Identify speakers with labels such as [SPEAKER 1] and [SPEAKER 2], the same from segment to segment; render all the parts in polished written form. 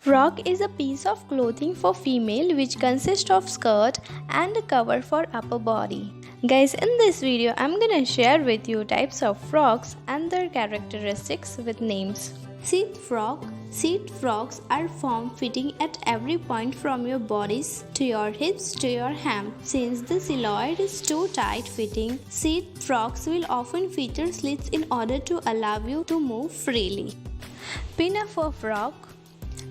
[SPEAKER 1] Frock is a piece of clothing for female which consists of skirt and a cover for upper body. Guys, in this video I'm gonna share with you types of frocks and their characteristics with names. Seat frock. Seat frocks are form-fitting at every point from your bodies to your hips to your hem. Since the silhouette is too tight-fitting, seat frocks will often feature slits in order to allow you to move freely. Pinafore frock.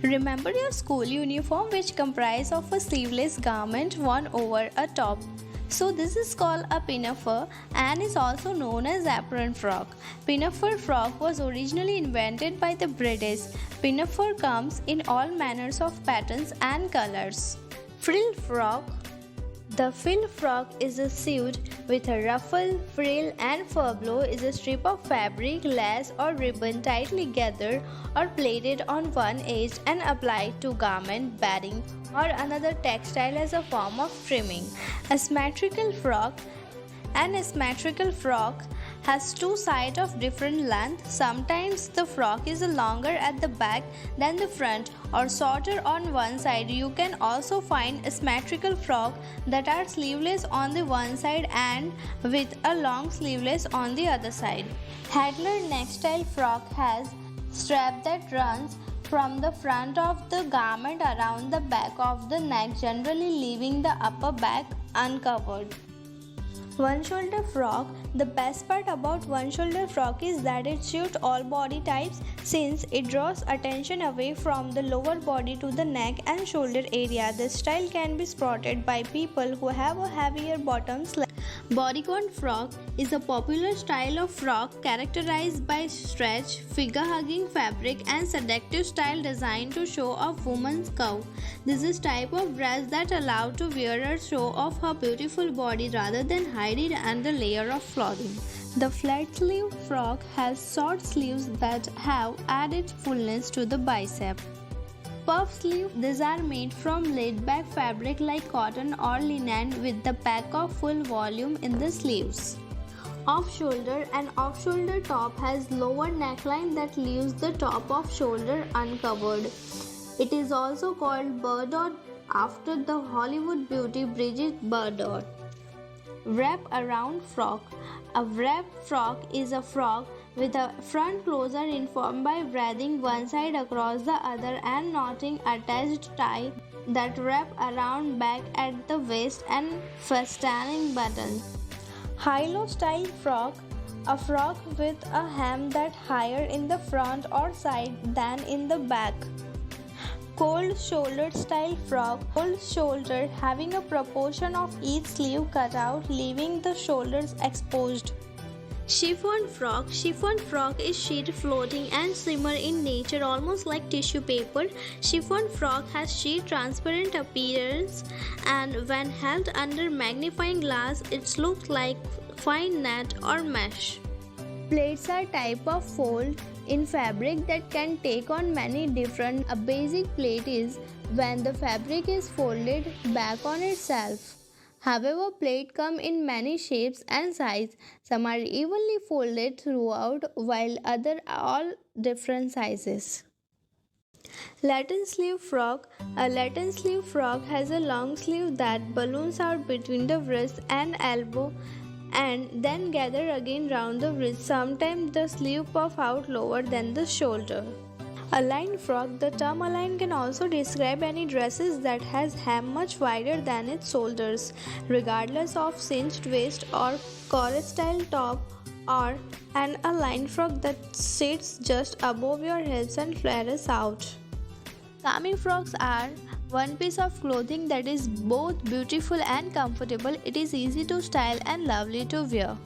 [SPEAKER 1] Remember your school uniform which comprised of a sleeveless garment worn over a top. So this is called a pinafore and is also known as apron frock. Pinafore frock was originally invented by the British. Pinafore comes in all manners of patterns and colors. Frill frock. The frill frock is a suit with a ruffle, frill and furbelow is a strip of fabric, lace or ribbon tightly gathered or plaited on one edge and applied to garment, bedding or another textile as a form of trimming. Asymmetrical frock. An asymmetrical frock has two sides of different length. Sometimes the frock is longer at the back than the front or shorter on one side. You can also find asymmetrical frock that are sleeveless on the one side and with a long sleeveless on the other side. Haggler neck style frock has strap that runs from the front of the garment around the back of the neck, generally leaving the upper back uncovered. One shoulder frock. The best part about one shoulder frock is that it suits all body types since it draws attention away from the lower body to the neck and shoulder area. The style can be spotted by people who have a heavier bottom slab. Bodycon frock is a popular style of frock characterized by stretch, figure-hugging fabric and seductive style designed to show off woman's curve. This is type of dress that allows the wearer show off her beautiful body rather than hide it under layer of clothing. The flat sleeve frock has short sleeves that have added fullness to the bicep. Puff sleeve. These are made from laid-back fabric like cotton or linen with the back of full volume in the sleeves. Off-shoulder. An off-shoulder top has lower neckline that leaves the top of shoulder uncovered. It is also called Bardot after the Hollywood beauty Bridget Bardot. Wrap around frock. A wrap frock is a frock with a front closure informed by braiding one side across the other and knotting attached tie that wrap around back at the waist and fastening buttons. High-low style frock. A frock with a hem that higher in the front or side than in the back. Cold shouldered style frock. Cold shoulder having a proportion of each sleeve cut out, leaving the shoulders exposed. Chiffon frock. Chiffon frock is sheet floating and shimmer in nature, almost like tissue paper. Chiffon frock has sheet transparent appearance and when held under magnifying glass it looks like fine net or mesh. Plaits are type of fold in fabric that can take on many different. A basic plait is when the fabric is folded back on itself. However, plaits come in many shapes and sizes. Some are evenly folded throughout while others are all different sizes. Latin sleeve frock. A Latin sleeve frock has a long sleeve that balloons out between the wrist and elbow and then gather again round the wrist. Sometimes the sleeve puff out lower than the shoulder. Align frock. The term align can also describe any dresses that has hem much wider than its shoulders, regardless of cinched waist or collar style top, or an align frock that sits just above your hips and flares out. Kami frocks are one piece of clothing that is both beautiful and comfortable. It is easy to style and lovely to wear.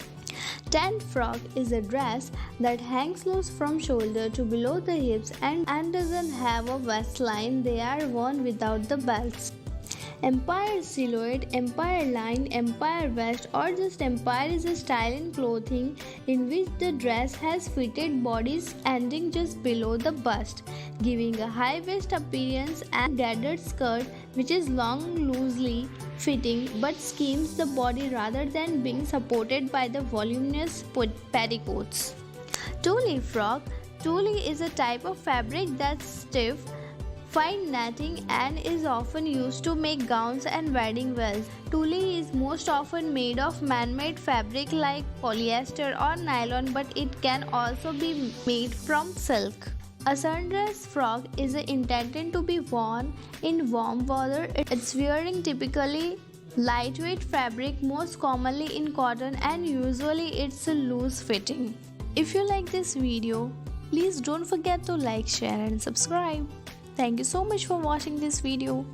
[SPEAKER 1] Tent frock is a dress that hangs loose from shoulder to below the hips and doesn't have a waistline. They are worn without the belts. Empire silhouette, empire line, empire vest or just empire is a style in clothing in which the dress has fitted bodies ending just below the bust, giving a high waist appearance and gathered skirt which is long loosely fitting but skims the body rather than being supported by the voluminous petticoats. Tule frock. Tule is a type of fabric that's stiff, fine netting and is often used to make gowns and wedding veils. Tuli is most often made of man-made fabric like polyester or nylon, but it can also be made from silk. A sundress frock is intended to be worn in warm weather. It's wearing typically lightweight fabric, most commonly in cotton, and usually it's a loose fitting. If you like this video, please don't forget to like, share and subscribe. Thank you so much for watching this video.